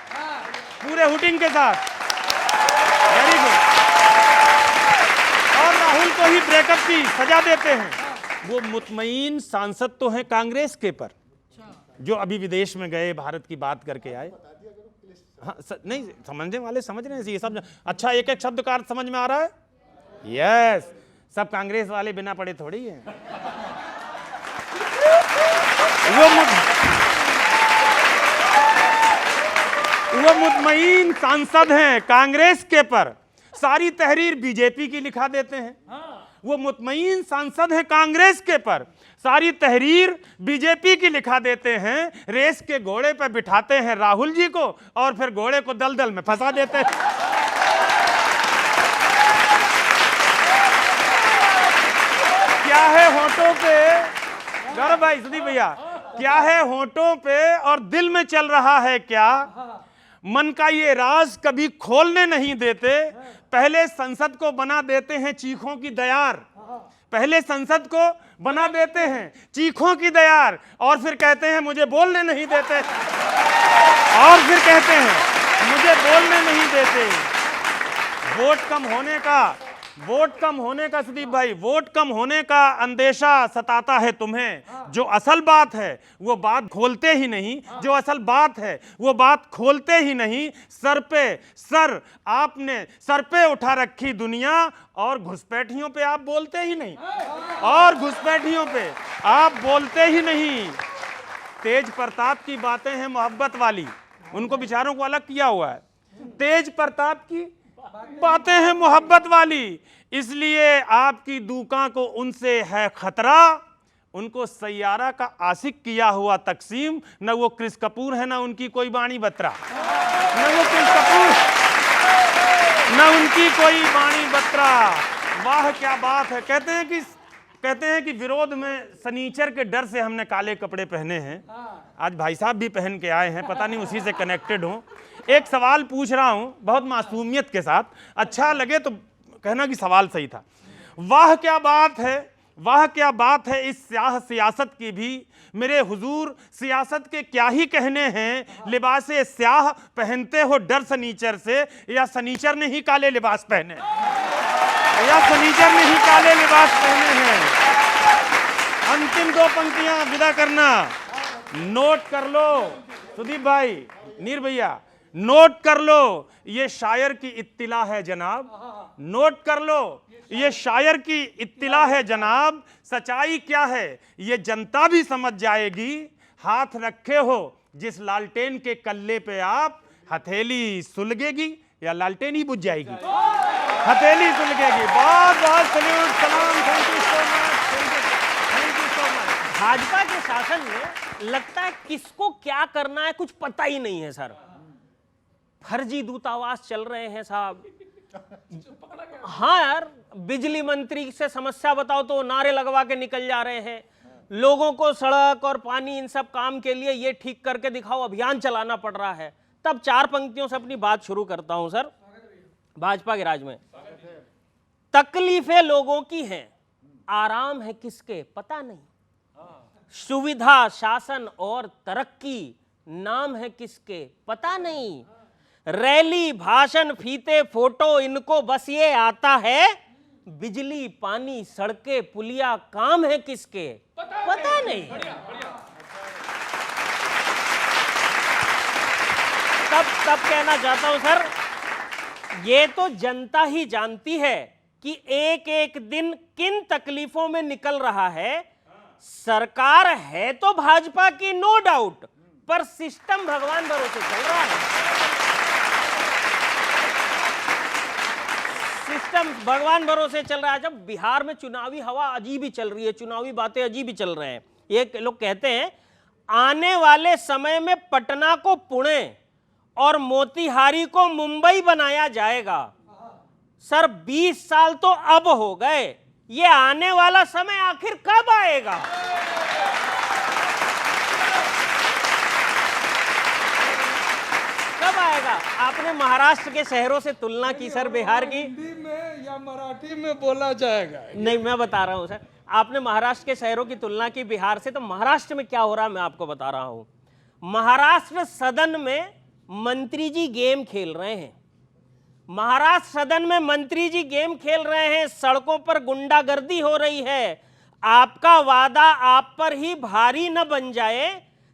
पूरे हुटिंग के साथ, वेरी गुड। और राहुल को ही ब्रेकअप की सजा देते हैं। वो मुतमईन सांसद तो हैं कांग्रेस के पर, जो अभी विदेश में गए, भारत की बात करके आए। हाँ नहीं, समझने वाले समझ रहे हैं ये सब। अच्छा एक एक शब्द का अर्थ समझ में आ रहा है? यस, सब कांग्रेस वाले बिना पढ़े थोड़ी है। वो मुतमईन सांसद हैं कांग्रेस के पर, सारी तहरीर बीजेपी की लिखा देते हैं। वो मुतमईन सांसद हैं कांग्रेस के पर, सारी तहरीर बीजेपी की लिखा देते हैं। रेस के घोड़े पर बिठाते हैं राहुल जी को, और फिर घोड़े को दलदल में फंसा देते हैं। क्या है होठों पे, गौरव भाई, सुदीप भैया, क्या है होठों पे और दिल में चल रहा है क्या, मन का ये राज कभी खोलने नहीं देते। पहले संसद को बना देते हैं चीखों की दयार, पहले संसद को बना देते हैं चीखों की दयार, और फिर कहते हैं मुझे बोलने नहीं देते, और फिर कहते हैं मुझे बोलने नहीं देते। वोट कम होने का सुदीप भाई, वोट कम होने का अंदेशा सताता है तुम्हें। जो असल बात है वो बात खोलते ही नहीं, जो असल बात है वो बात खोलते ही नहीं। सर आपने सर पे उठा रखी दुनिया, और घुसपैठियों पे आप बोलते ही नहीं, और घुसपैठियों पे आप बोलते ही नहीं। तेज प्रताप की बातें हैं मोहब्बत वाली, उनको बेचारों को अलग किया हुआ है। तेज प्रताप की बातें हैं मोहब्बत वाली, इसलिए आपकी दुकान को उनसे है खतरा। उनको सैयारा का आशिक किया हुआ तकसीम, न वो क्रिस कपूर है, ना उनकी कोई बाणी बत्रा, न वो क्रिस कपूर, न उनकी कोई बाणी बत्रा। वाह क्या बात है। कहते हैं कि विरोध में सनीचर के डर से हमने काले कपड़े पहने हैं। आज भाई साहब भी पहन के आए हैं, पता नहीं उसी से कनेक्टेड हो। एक सवाल पूछ रहा हूं बहुत मासूमियत के साथ, अच्छा लगे तो कहना कि सवाल सही था। वाह क्या बात है, वाह क्या बात है इस स्याह सियासत की भी। मेरे हुजूर सियासत के क्या ही कहने हैं, लिबासे स्याह पहनते हो डर सनीचर से, या सनीचर ने ही काले लिबास पहने, या सनीचर ने ही काले लिबास पहने हैं। अंतिम 2 पंक्तियां विदा करना, नोट कर लो सुदीप भाई, नीर भैया, नोट कर लो, ये शायर की इत्तिला है जनाब, नोट कर लो, ये शायर की इत्तिला है जनाब। सच्चाई क्या है ये जनता भी समझ जाएगी। हाथ रखे हो जिस लालटेन के कल्ले पे आप, हथेली सुलगेगी या लालटेन ही बुझ जाएगी? हथेली सुलगेगी। बहुत बहुत सल्यूट, सलाम, thank you so much, thank you so much. Bhajpa के शासन में लगता है किसको क्या करना है कुछ पता ही नहीं है सर। फर्जी दूतावास चल रहे हैं साहब। हाँ यार, बिजली मंत्री से समस्या बताओ तो नारे लगवा के निकल जा रहे हैं। लोगों को सड़क और पानी इन सब काम के लिए ये ठीक करके दिखाओ अभियान चलाना पड़ रहा है। तब 4 पंक्तियों से अपनी बात शुरू करता हूं सर। भाजपा के राज में तकलीफें लोगों की हैं, आराम है किसके पता नहीं। सुविधा, शासन और तरक्की नाम है किसके पता नहीं। रैली, भाषण, फीते, फोटो इनको बस ये आता है। बिजली, पानी, सड़कें, पुलिया काम है किसके पता नहीं। तब कहना चाहता हूं सर, ये तो जनता ही जानती है कि एक एक दिन किन तकलीफों में निकल रहा है। सरकार है तो भाजपा की नो डाउट, पर सिस्टम भगवान भरोसे चल रहा है। सिस्टम भगवान भरोसे चल रहा है। जब बिहार में चुनावी हवा अजीब ही चल रही है, चुनावी बातें अजीब ही चल रहे हैं। ये लोग कहते हैं आने वाले समय में पटना को पुणे और मोतिहारी को मुंबई बनाया जाएगा। सर 20 साल तो अब हो गए, ये आने वाला समय आखिर कब आएगा? कब आएगा? आपने महाराष्ट्र के शहरों से तुलना की सर बिहार की। हिंदी में या मराठी में बोला जाएगा? नहीं, मैं बता रहा हूं सर, आपने महाराष्ट्र के शहरों की तुलना की बिहार से, तो महाराष्ट्र में क्या हो रहा है मैं आपको बता रहा हूं। महाराष्ट्र सदन में मंत्री जी गेम खेल रहे हैं। महाराष्ट्र सदन में मंत्री जी गेम खेल रहे हैं, सड़कों पर गुंडागर्दी हो रही है। आपका वादा आप पर ही भारी न बन जाए।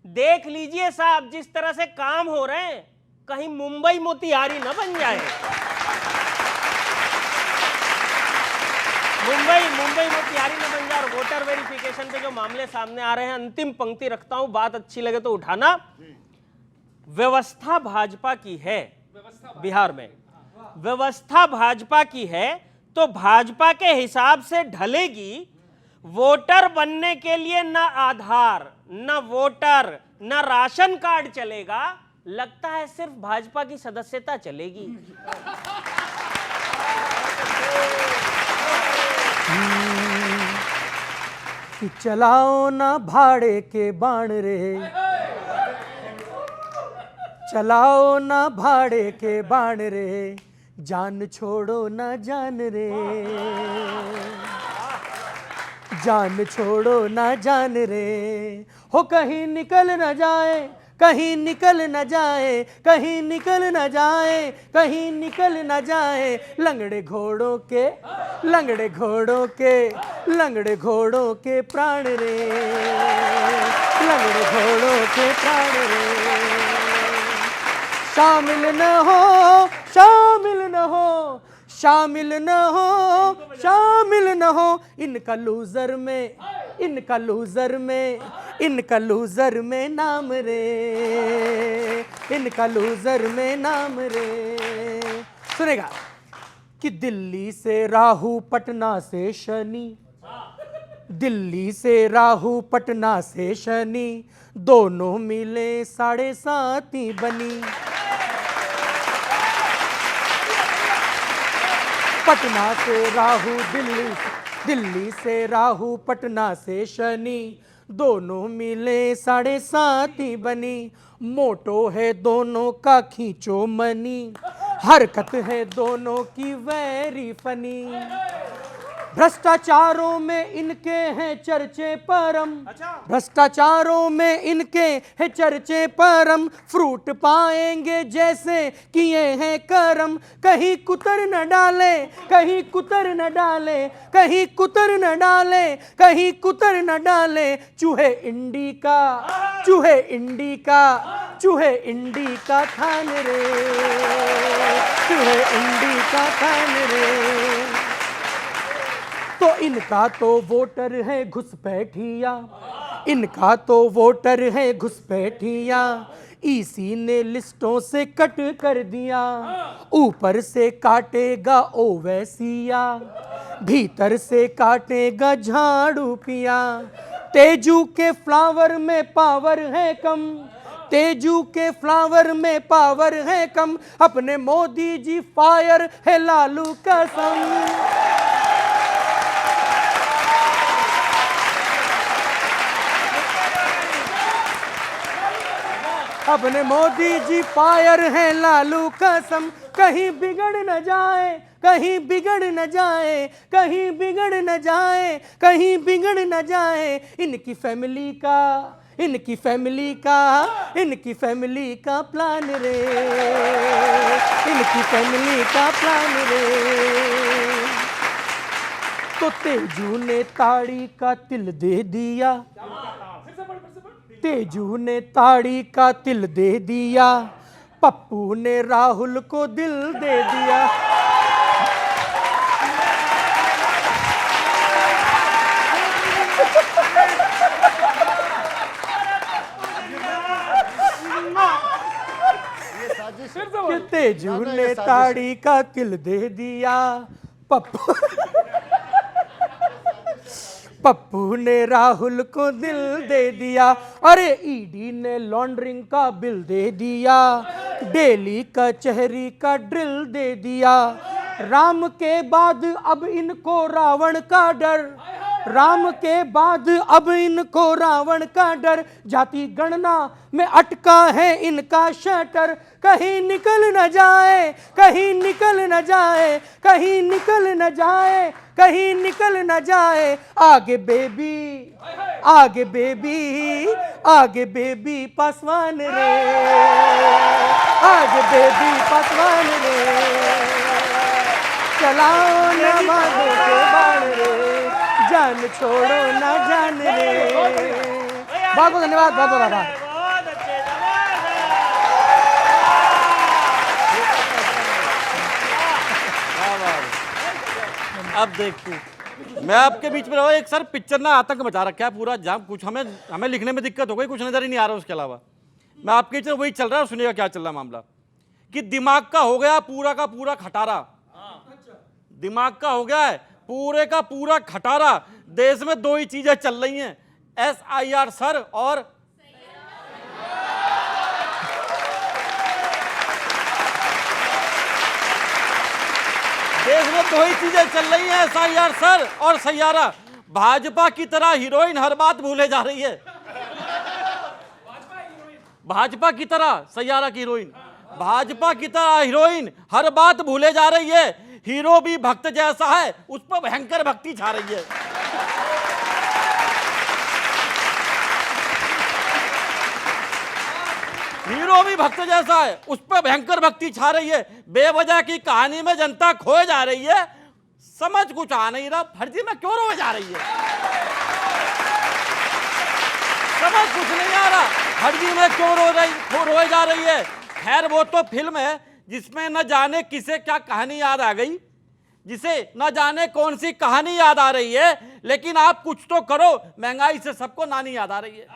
देख लीजिए साहब, जिस तरह से काम हो रहे हैं, कहीं मुंबई मोतिहारी न बन जाए। मुंबई मोतिहारी न बन जाए। और वोटर वेरिफिकेशन पे जो मामले सामने आ रहे हैं, अंतिम पंक्ति रखता हूं, बात अच्छी लगे तो उठाना। व्यवस्था भाजपा की है बिहार में, व्यवस्था भाजपा की है, तो भाजपा के हिसाब से ढलेगी। वोटर बनने के लिए न आधार, न वोटर, न राशन कार्ड चलेगा। लगता है सिर्फ भाजपा की सदस्यता चलेगी। कि चलाओ ना भाड़े के बाण रे, चलाओ ना भाड़े के बाण रे, जान छोड़ो ना जान रे, जान छोड़ो ना जान रे। हो कहीं निकल न जाए, कहीं निकल न जाए, कहीं निकल न जाए, कहीं निकल न जाए। लंगड़े घोड़ों के, लंगड़े घोड़ों के, लंगड़े घोड़ों के प्राण रे, लंगड़े घोड़ों के प्राण रे। शामिल न हो, शामिल न हो, शामिल न हो, शामिल न हो इनका लूजर में, इनका लूजर में, इनका लूजर में नाम रे, इनका लूजर में नाम रे। सुनेगा कि दिल्ली से राहु, पटना से शनि, दिल्ली से राहु, पटना से शनि, दोनों मिले 7.5 बनी। पटना से राहु, दिल्ली से राहु, पटना से शनि, दोनों मिले 7.5 बनी। मोटो है दोनों का खींचो मनी, हरकत है दोनों की वेरी फनी। भ्रष्टाचारों में इनके हैं चर्चे परम, भ्रष्टाचारों में इनके हैं चर्चे परम। फ्रूट पाएंगे जैसे किए हैं करम, कहीं कुतर न डाले, कहीं कुतर न डाले, कहीं कुतर न डाले, कहीं कुतर न डाले। चूहे इंडी का, चूहे इंडी का, चूहे इंडी का खान रे, चूहे इंडी का खान रे। तो इनका तो वोटर है घुसपैठिया, इनका तो वोटर है घुसपैठिया। ईसी ने लिस्टों से कट कर दिया, ऊपर से काटेगा ओवैसिया, भीतर से काटेगा झाड़ू पिया। तेजू के फ्लावर में पावर है कम, तेजू के फ्लावर में पावर है कम, अपने मोदी जी फायर है लालू कसम। अपने मोदी जी फायर है लालू कसम, कहीं बिगड़ न जाए, कहीं बिगड़ न जाए, कहीं बिगड़ न जाए, कहीं बिगड़ न जाए इनकी फैमिली का, इनकी फैमिली का, इनकी फैमिली का प्लान रे, इनकी फैमिली का प्लान रे। तो तेजू ने ताड़ी का तिल दे दिया, तेजू ने ताड़ी का तिल दे दिया, पप्पू ने राहुल को दिल दे दिया। कि तेजू ने ताड़ी का तिल दे दिया, पप्पू पप्पू ने राहुल को दिल दे दिया। अरे ईडी ने लॉन्ड्रिंग का बिल दे दिया, डेली कचहरी का ड्रिल दे दिया। राम के बाद अब इनको रावण का डर, राम के बाद अब इनको रावण का डर, जाति गणना में अटका है इनका शटर, कहीं निकल न जाए, कहीं निकल न जाए, कहीं निकल न जाए, कहीं निकल न जाए। आगे बेबी, आगे बेबी, आगे बेबी पासवान रे, आगे बेबी पासवान रे, चलाओ ना माधो के बाण रे, जान छोड़ो ना जान रे। बहुत बहुत धन्यवाद, बहुत बहुत आभार। बहुत अच्छे अब देखो मैं आपके बीच में रहा, एक सर पिक्चर ना आतंक मचा रखा है पूरा जाम, कुछ हमें लिखने में दिक्कत हो गई, कुछ नजर ही नहीं आ रहा उसके अलावा। मैं आपके बीच में वही चल रहा है, सुनिएगा क्या चल रहा है मामला, कि दिमाग का हो गया पूरा का पूरा खटारा, दिमाग का हो गया है पूरे का पूरा खटारा। देश में दो ही चीजें चल रही हैं, SIR सर और देश में दो ही चीजें चल रही हैं, SIR सर और सैयारा। भाजपा की तरह हीरोइन हर बात भूले जा रही है, भाजपा की तरह सैयारा की हीरोइन, भाजपा की तरह हीरोइन हर बात भूले जा रही है। हीरो भी भक्त जैसा है, उस पर भयंकर भक्ति छा रही है। हीरो भी भक्त जैसा है, उस पर भयंकर भक्ति छा रही है। बेवजह की कहानी में जनता खोए जा रही है, समझ कुछ आ नहीं रहा, फर्जी में क्यों रोए जा रही है, समझ कुछ नहीं आ रहा, फर्जी में क्यों रोए जा रही है। खैर वो तो फिल्म है जिसमें न जाने किसे क्या कहानी याद आ गई, जिसे न जाने कौन सी कहानी याद आ रही है, लेकिन आप कुछ तो करो, महंगाई से सबको नानी याद आ रही है।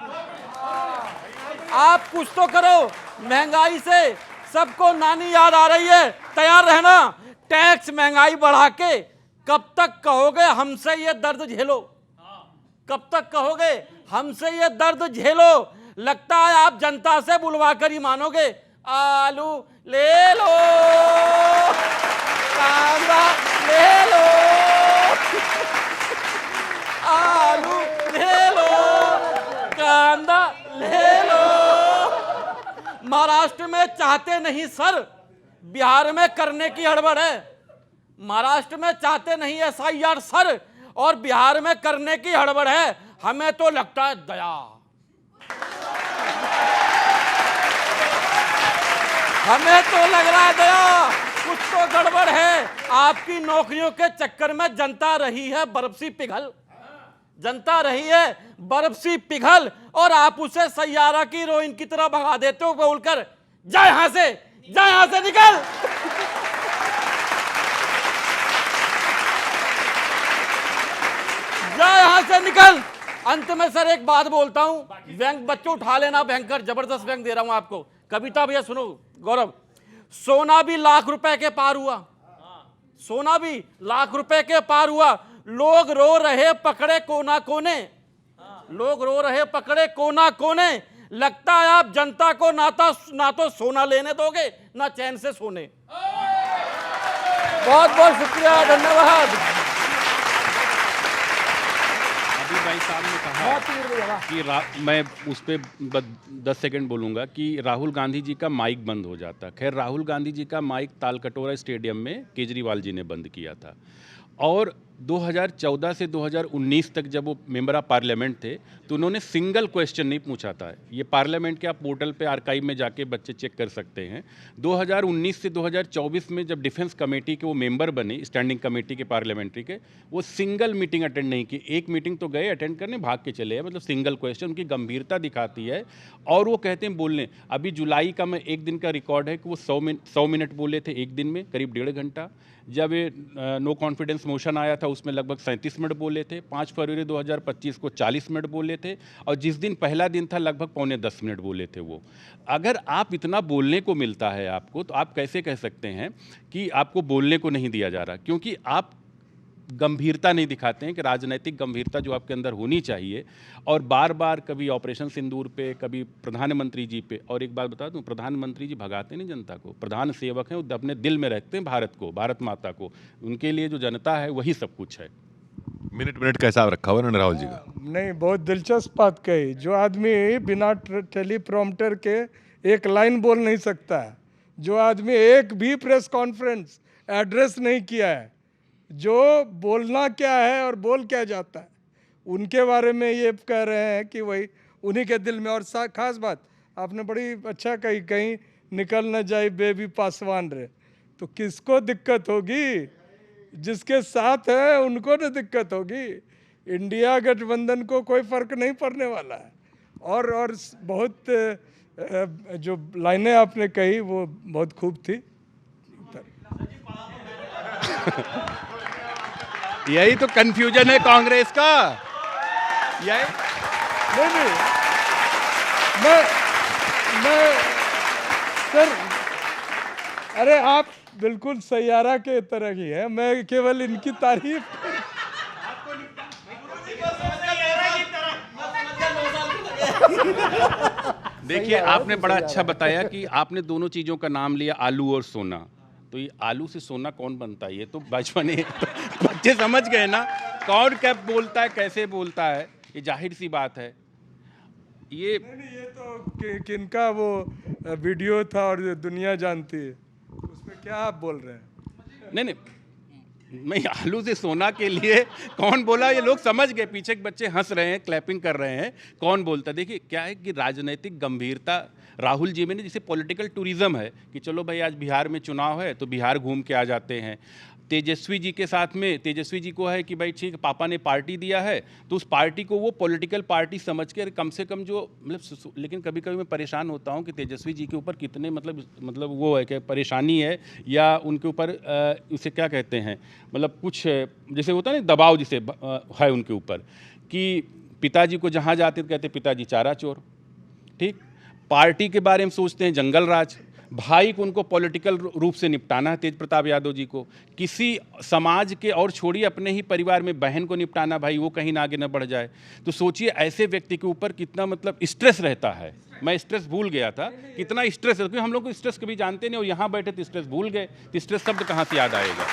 आप कुछ तो करो, महंगाई से सबको नानी याद आ रही है। तैयार रहना, टैक्स महंगाई बढ़ा के कब तक कहोगे हमसे ये दर्द झेलो, कब तक कहोगे हमसे ये दर्द झेलो। लगता है आप जनता से बुलवा कर ही मानोगे। आलू ले लो, कांदा ले लो, आलू ले लो, कांदा ले लो। महाराष्ट्र में चाहते नहीं सर, बिहार में करने की हड़बड़ है। महाराष्ट्र में चाहते नहीं SIR सर, और बिहार में करने की हड़बड़ है। हमें तो लगता है दया, हमें तो लग रहा है दया, कुछ तो गड़बड़ है। आपकी नौकरियों के चक्कर में जनता रही है बर्फ सी पिघल, जनता रही है बर्फ सी पिघल, और आप उसे सैयारा की हीरोइन की तरह भगा देते हो बोलकर जा यहां से, जा यहां से निकल। जा यहां से निकल। अंत में सर एक बात बोलता हूं, व्यंग बच्चों उठा लेना, भयंकर जबरदस्त व्यंग दे रहा हूं आपको। कविता भैया सुनो, गौरव, सोना भी लाख रुपए के पार हुआ, सोना भी लाख रुपए के पार हुआ, लोग रो रहे पकड़े कोना कोने, लोग रो रहे पकड़े कोना कोने। लगता है आप जनता को ना तो सोना लेने दोगे ना चैन से सोने। बहुत बहुत शुक्रिया, धन्यवाद। अभी भाई साहब ने कहा कि मैं उस पर 10 सेकंड बोलूँगा कि राहुल गांधी जी का माइक बंद हो जाता। खैर, राहुल गांधी जी का माइक तालकटोरा स्टेडियम में केजरीवाल जी ने बंद किया था। और 2014 से 2019 तक जब वो मेंबर ऑफ पार्लियामेंट थे तो उन्होंने सिंगल क्वेश्चन नहीं पूछा था। ये पार्लियामेंट के आप पोर्टल पे आर्काइव में जाके बच्चे चेक कर सकते हैं। 2019 से 2024 में जब डिफेंस कमेटी के वो मेंबर बने, स्टैंडिंग कमेटी के पार्लियामेंट्री के, वो सिंगल मीटिंग अटेंड नहीं की। एक मीटिंग तो गए अटेंड करने, भाग के चले, मतलब सिंगल क्वेश्चन। उनकी गंभीरता दिखाती है। और वो कहते हैं बोलने, अभी जुलाई का मैं एक दिन का रिकॉर्ड है कि वो 100 मिनट बोले थे एक दिन में, करीब 1.5 घंटा। जब ये नो कॉन्फिडेंस मोशन आया था उसमें लगभग 37 मिनट बोले थे। 5 फरवरी 2025 को 40 मिनट बोले थे। और जिस दिन पहला दिन था लगभग 9:45 मिनट बोले थे वो। अगर आप इतना बोलने को मिलता है आपको, तो आप कैसे कह सकते हैं कि आपको बोलने को नहीं दिया जा रहा? क्योंकि आप गंभीरता नहीं दिखाते हैं कि राजनीतिक गंभीरता जो आपके अंदर होनी चाहिए। और बार बार कभी ऑपरेशन सिंदूर पे, कभी प्रधानमंत्री जी पे। और एक बात बता दूं, प्रधानमंत्री जी भगाते नहीं जनता को, प्रधान सेवक हैं, वो अपने दिल में रखते हैं भारत को, भारत माता को। उनके लिए जो जनता है वही सब कुछ है। मिनट का हिसाब रखा हुआ उन्होंने राहुल जी का। नहीं, बहुत दिलचस्प बात कही। जो आदमी बिना टेलीप्रॉम्प्टर के एक लाइन बोल नहीं सकता है, जो आदमी एक भी प्रेस कॉन्फ्रेंस एड्रेस नहीं किया है, जो बोलना क्या है और बोल क्या जाता है, उनके बारे में ये कह रहे हैं कि वही उन्हीं के दिल में। और खास बात आपने बड़ी अच्छा कही, कहीं निकल न जाए बेबी पासवान रे, तो किसको दिक्कत होगी? जिसके साथ है उनको ना दिक्कत होगी। इंडिया गठबंधन को कोई फर्क नहीं पड़ने वाला है। और बहुत जो लाइनें आपने कही वो बहुत खूब थी। यही तो कंफ्यूजन है कांग्रेस का। यही नहीं, मैं सर, अरे आप बिल्कुल सैयारा के तरह ही है। मैं केवल इनकी तारीफ। देखिए, आपने बड़ा अच्छा बताया कि आपने दोनों चीज़ों का नाम लिया, आलू और सोना। तो ये आलू से सोना कौन बनता है? ये तो बचपन तो बच्चे समझ गए ना कौन कब बोलता है, कैसे बोलता है। ये जाहिर सी बात है। ये तो किनका वो वीडियो था और दुनिया जानती है, उसमें क्या आप बोल रहे हैं? नहीं, मैं आलू से सोना के लिए कौन बोला, ये लोग समझ गए। पीछे के बच्चे हंस रहे हैं, क्लैपिंग कर रहे हैं, कौन बोलता। देखिए क्या है कि राजनीतिक गंभीरता राहुल जी में ने, जैसे पॉलिटिकल टूरिज्म है कि चलो भाई आज बिहार में चुनाव है तो बिहार घूम के आ जाते हैं। तेजस्वी जी के साथ में, तेजस्वी जी को है कि भाई ठीक, पापा ने पार्टी दिया है तो उस पार्टी को वो पॉलिटिकल पार्टी समझ के कम से कम जो मतलब। लेकिन कभी कभी मैं परेशान होता हूँ कि तेजस्वी जी के ऊपर कितने मतलब वो है कि परेशानी है, या उनके ऊपर उसे क्या कहते हैं, मतलब कुछ जैसे होता है ना दबाव जिसे है उनके ऊपर, कि पिताजी को जहाँ जाते तो कहते पिताजी चारा चोर, ठीक। पार्टी के बारे में सोचते हैं जंगल राज। भाई को उनको पॉलिटिकल रूप से निपटाना है, तेज प्रताप यादव जी को। किसी समाज के और छोड़िए, अपने ही परिवार में बहन को निपटाना, भाई वो कहीं ना आगे न बढ़ जाए। तो सोचिए ऐसे व्यक्ति के ऊपर कितना मतलब स्ट्रेस रहता है। मैं स्ट्रेस भूल गया था, कितना स्ट्रेस है, क्योंकि हम लोग को स्ट्रेस कभी जानते नहीं, और यहाँ बैठे तो स्ट्रेस भूल गए। तो स्ट्रेस शब्द कहाँ से याद आएगा?